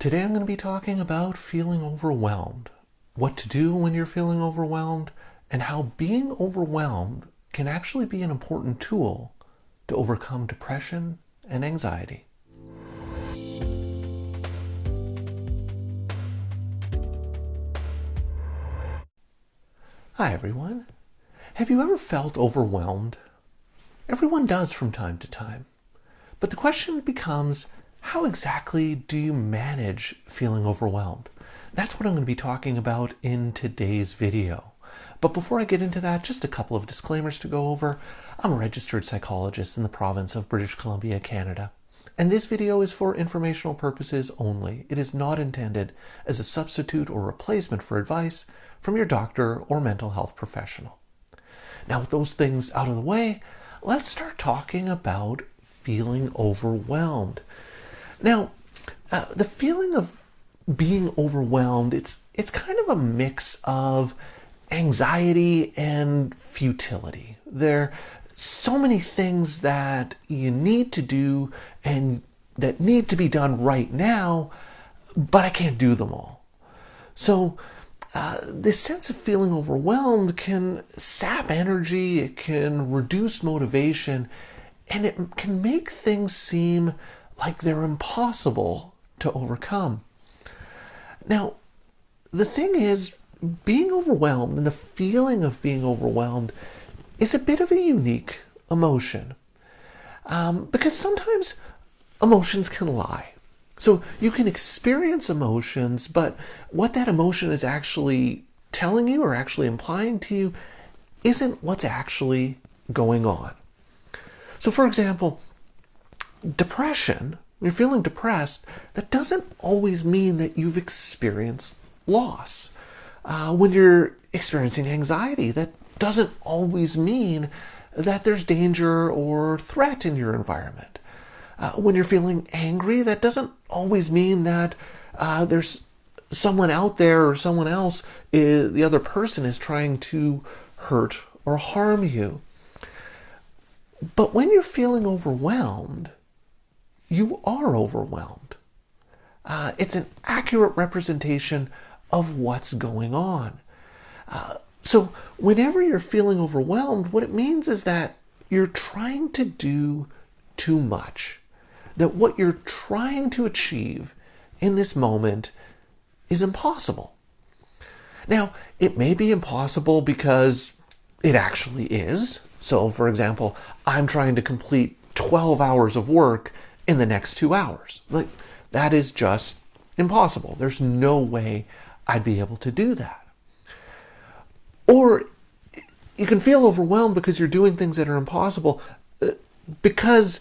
Today I'm going to be talking about feeling overwhelmed, what to do when you're feeling overwhelmed, and how being overwhelmed can actually be an important tool to overcome depression and anxiety. Hi everyone. Have you ever felt overwhelmed? Everyone does from time to time. But the question becomes, how exactly do you manage feeling overwhelmed? That's what I'm going to be talking about in today's video. But before I get into that, just a couple of disclaimers to go over. I'm a registered psychologist in the province of British Columbia, Canada. And this video is for informational purposes only. It is not intended as a substitute or replacement for advice from your doctor or mental health professional. Now, with those things out of the way, let's start talking about feeling overwhelmed. Now, the feeling of being overwhelmed, it's kind of a mix of anxiety and futility. There are so many things that you need to do and that need to be done right now, but I can't do them all. So this sense of feeling overwhelmed can sap energy, it can reduce motivation, and it can make things seem like they're impossible to overcome. Now, the thing is, being overwhelmed and the feeling of being overwhelmed is a bit of a unique emotion. Because sometimes emotions can lie. So you can experience emotions, but what that emotion is actually telling you or actually implying to you isn't what's actually going on. So for example, depression, when you're feeling depressed, that doesn't always mean that you've experienced loss. When you're experiencing anxiety, that doesn't always mean that there's danger or threat in your environment. When you're feeling angry, that doesn't always mean that there's someone out there or someone else, the other person is trying to hurt or harm you. But when you're feeling overwhelmed, you are overwhelmed. It's an accurate representation of what's going on. So whenever you're feeling overwhelmed, what it means is that you're trying to do too much. That what you're trying to achieve in this moment is impossible. Now, it may be impossible because it actually is. So, for example, I'm trying to complete 12 hours of work in the next 2 hours. Like, that is just impossible. There's no way I'd be able to do that. Or you can feel overwhelmed because you're doing things that are impossible because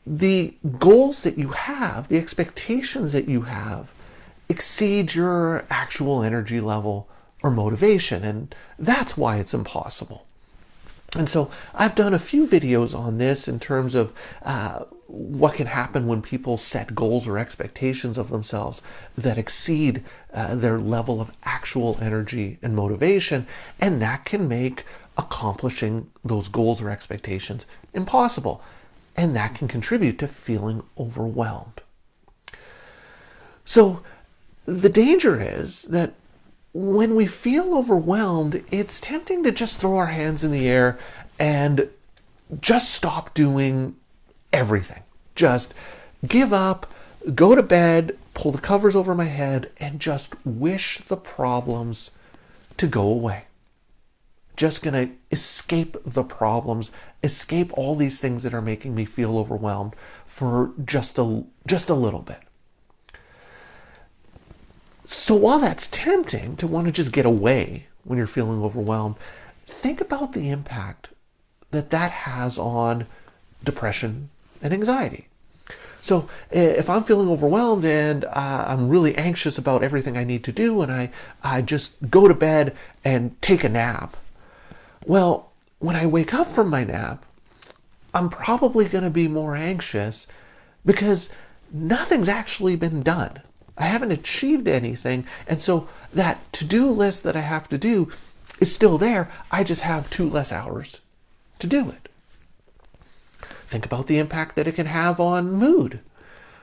the goals that you have, the expectations that you have, exceed your actual energy level or motivation, and that's why it's impossible. And so I've done a few videos on this in terms of what can happen when people set goals or expectations of themselves that exceed their level of actual energy and motivation, and that can make accomplishing those goals or expectations impossible. And that can contribute to feeling overwhelmed. So the danger is that when we feel overwhelmed, it's tempting to just throw our hands in the air and just stop doing everything. Just give up, go to bed, pull the covers over my head, and just wish the problems to go away. Just going to escape the problems, escape all these things that are making me feel overwhelmed for just a little bit. So while that's tempting to want to just get away when you're feeling overwhelmed, think about the impact that has on depression and anxiety. So if I'm feeling overwhelmed and I'm really anxious about everything I need to do, and I just go to bed and take a nap, well, when I wake up from my nap, I'm probably going to be more anxious because nothing's actually been done. I haven't achieved anything, and so that to-do list that I have to do is still there. I just have 2 less hours to do it. Think about the impact that it can have on mood.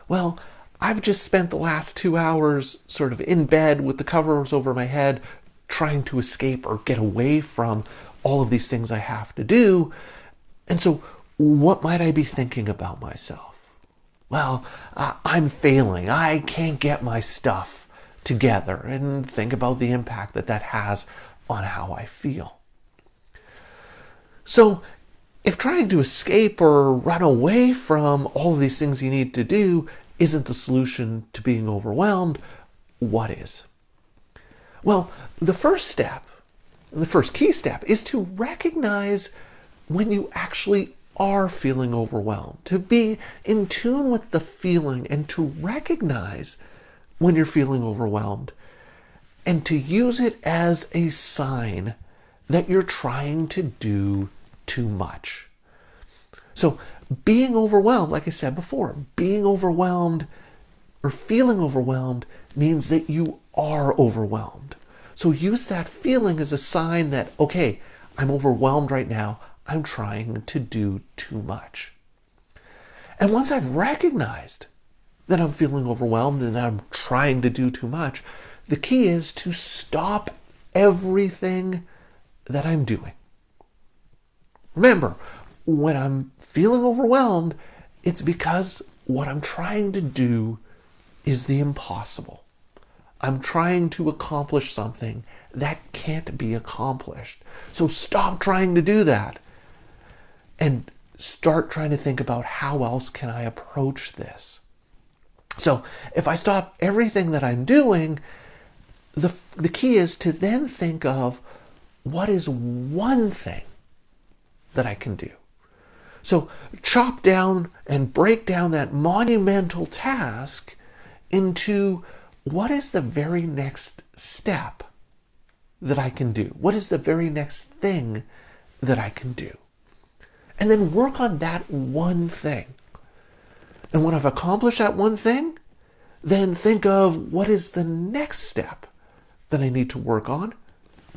Well, I've just spent the last 2 hours sort of in bed with the covers over my head, trying to escape or get away from all of these things I have to do. And so what might I be thinking about myself? Well, I'm failing. I can't get my stuff together, and think about the impact that that has on how I feel. So if trying to escape or run away from all of these things you need to do isn't the solution to being overwhelmed, what is? Well, the first step, and the first key step, is to recognize when you actually are feeling overwhelmed, to be in tune with the feeling and to recognize when you're feeling overwhelmed, and to use it as a sign that you're trying to do too much. So being overwhelmed, like I said before, being overwhelmed or feeling overwhelmed means that you are overwhelmed. So use that feeling as a sign that, okay, I'm overwhelmed right now. I'm trying to do too much. And once I've recognized that I'm feeling overwhelmed and that I'm trying to do too much, the key is to stop everything that I'm doing. Remember, when I'm feeling overwhelmed, it's because what I'm trying to do is the impossible. I'm trying to accomplish something that can't be accomplished. So stop trying to do that and start trying to think about how else can I approach this. So if I stop everything that I'm doing, the key is to then think of what is one thing that I can do. So chop down and break down that monumental task into what is the very next step that I can do? What is the very next thing that I can do? And then work on that one thing. And when I've accomplished that one thing, then think of what is the next step that I need to work on,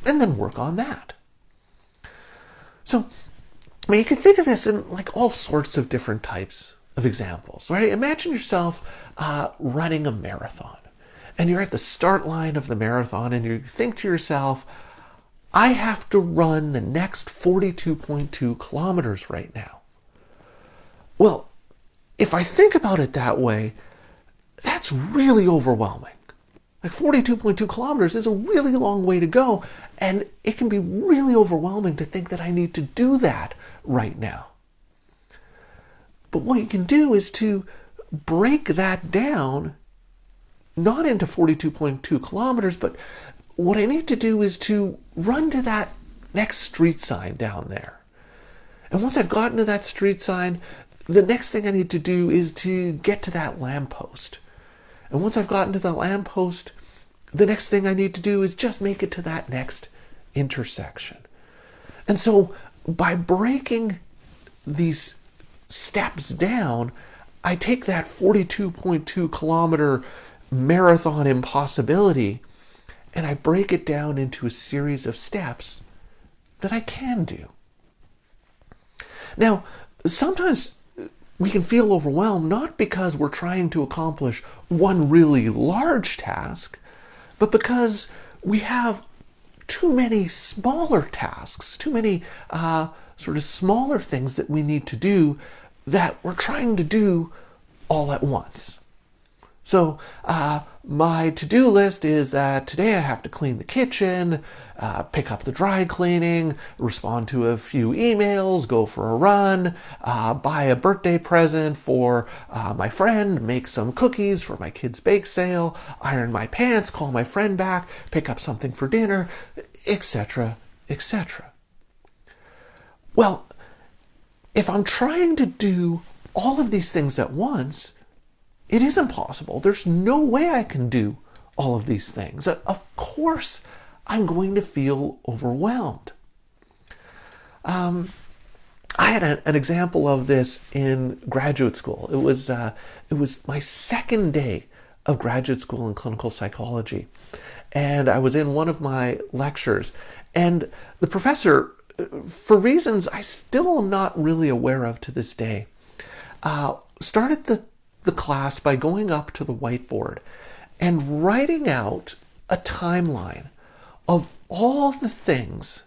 and then work on that. So, I mean, you can think of this in like all sorts of different types of examples, right? Imagine yourself running a marathon, and you're at the start line of the marathon, and you think to yourself, I have to run the next 42.2 kilometers right now. Well, if I think about it that way, that's really overwhelming. Like 42.2 kilometers is a really long way to go, and it can be really overwhelming to think that I need to do that right now. But what you can do is to break that down, not into 42.2 kilometers, but what I need to do is to run to that next street sign down there. And once I've gotten to that street sign, the next thing I need to do is to get to that lamppost. And once I've gotten to the lamppost, the next thing I need to do is just make it to that next intersection. And so by breaking these steps down, I take that 42.2 kilometer marathon impossibility and I break it down into a series of steps that I can do. Now, sometimes we can feel overwhelmed not because we're trying to accomplish one really large task, but because we have too many smaller tasks, too many sort of smaller things that we need to do that we're trying to do all at once. So my to-do list is that today I have to clean the kitchen, pick up the dry cleaning, respond to a few emails, go for a run, buy a birthday present for my friend, make some cookies for my kid's bake sale, iron my pants, call my friend back, pick up something for dinner, etc., etc. Well, if I'm trying to do all of these things at once, it is impossible. There's no way I can do all of these things. Of course, I'm going to feel overwhelmed. I had an example of this in graduate school. It was my second day of graduate school in clinical psychology, and I was in one of my lectures, and the professor, for reasons I still am not really aware of to this day, started the the class by going up to the whiteboard and writing out a timeline of all the things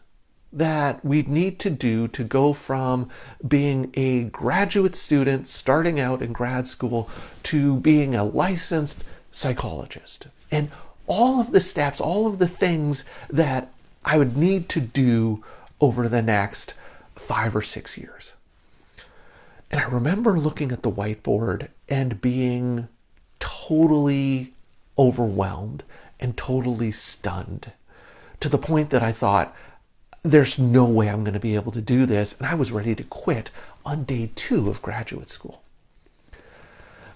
that we need to do to go from being a graduate student starting out in grad school to being a licensed psychologist. And all of the steps, all of the things that I would need to do over the next 5 or 6 years. And I remember looking at the whiteboard and being totally overwhelmed and totally stunned, to the point that I thought, there's no way I'm going to be able to do this. And I was ready to quit on day 2 of graduate school.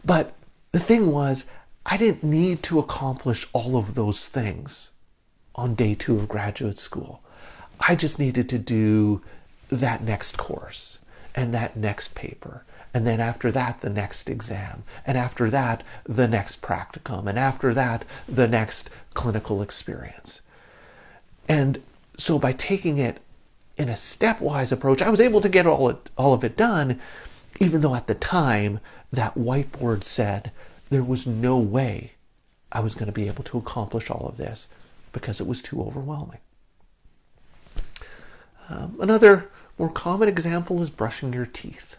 But the thing was, I didn't need to accomplish all of those things on day 2 of graduate school. I just needed to do that next course and that next paper. And then after that, the next exam. And after that, the next practicum. And after that, the next clinical experience. And so by taking it in a stepwise approach, I was able to get all of it done, even though at the time that whiteboard said there was no way I was going to be able to accomplish all of this because it was too overwhelming. Another more common example is brushing your teeth.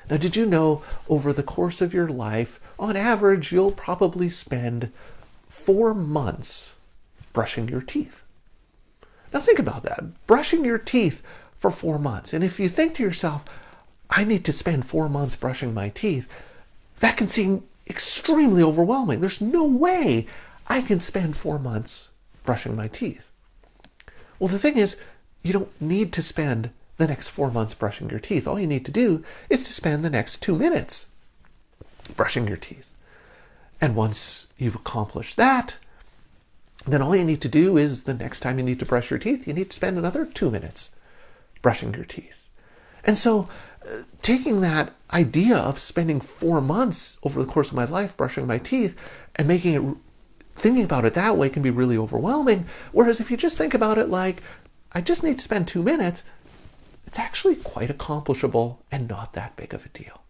Now, did you know over the course of your life, on average, you'll probably spend 4 months brushing your teeth? Now think about that, brushing your teeth for 4 months. And if you think to yourself, I need to spend 4 months brushing my teeth, that can seem extremely overwhelming. There's no way I can spend 4 months brushing my teeth. Well, the thing is, you don't need to spend the next 4 months brushing your teeth. All you need to do is to spend the next 2 minutes brushing your teeth. And once you've accomplished that, then all you need to do is the next time you need to brush your teeth, you need to spend another 2 minutes brushing your teeth. And so taking that idea of spending 4 months over the course of my life brushing my teeth and thinking about it that way can be really overwhelming. Whereas if you just think about it like, I just need to spend 2 minutes, it's actually quite accomplishable and not that big of a deal.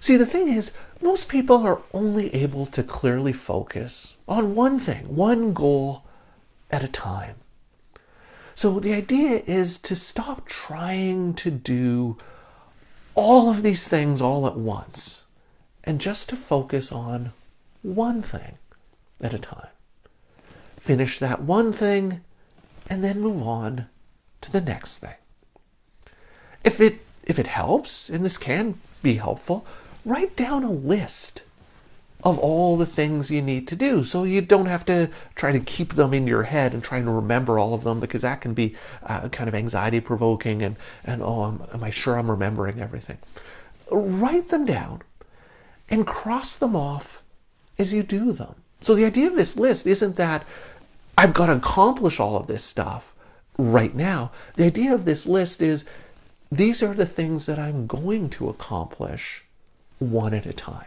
See, the thing is, most people are only able to clearly focus on one thing, one goal at a time. So the idea is to stop trying to do all of these things all at once and just to focus on one thing at a time. Finish that one thing and then move on to the next thing. If it helps, and this can be helpful, write down a list of all the things you need to do so you don't have to try to keep them in your head and trying to remember all of them, because that can be kind of anxiety provoking and oh, am I sure I'm remembering everything? Write them down and cross them off as you do them. So the idea of this list isn't that I've got to accomplish all of this stuff right now. The idea of this list is these are the things that I'm going to accomplish one at a time.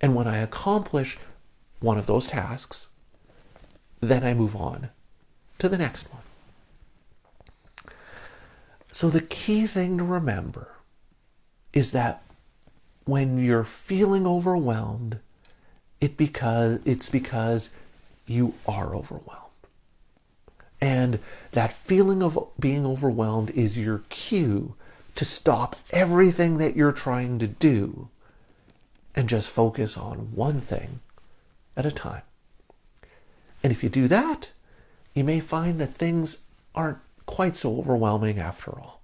And when I accomplish one of those tasks, then I move on to the next one. So the key thing to remember is that when you're feeling overwhelmed, it's because you are overwhelmed. And that feeling of being overwhelmed is your cue to stop everything that you're trying to do and just focus on one thing at a time. And if you do that, you may find that things aren't quite so overwhelming after all.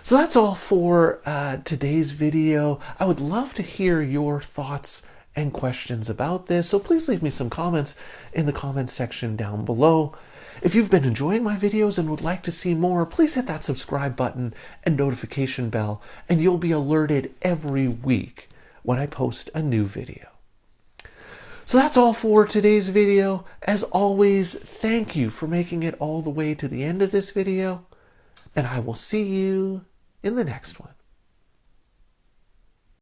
So that's all for today's video. I would love to hear your thoughts and questions about this, so please leave me some comments in the comments section down below. If you've been enjoying my videos and would like to see more, please hit that subscribe button and notification bell, and you'll be alerted every week when I post a new video. So that's all for today's video. As always, thank you for making it all the way to the end of this video, and I will see you in the next one.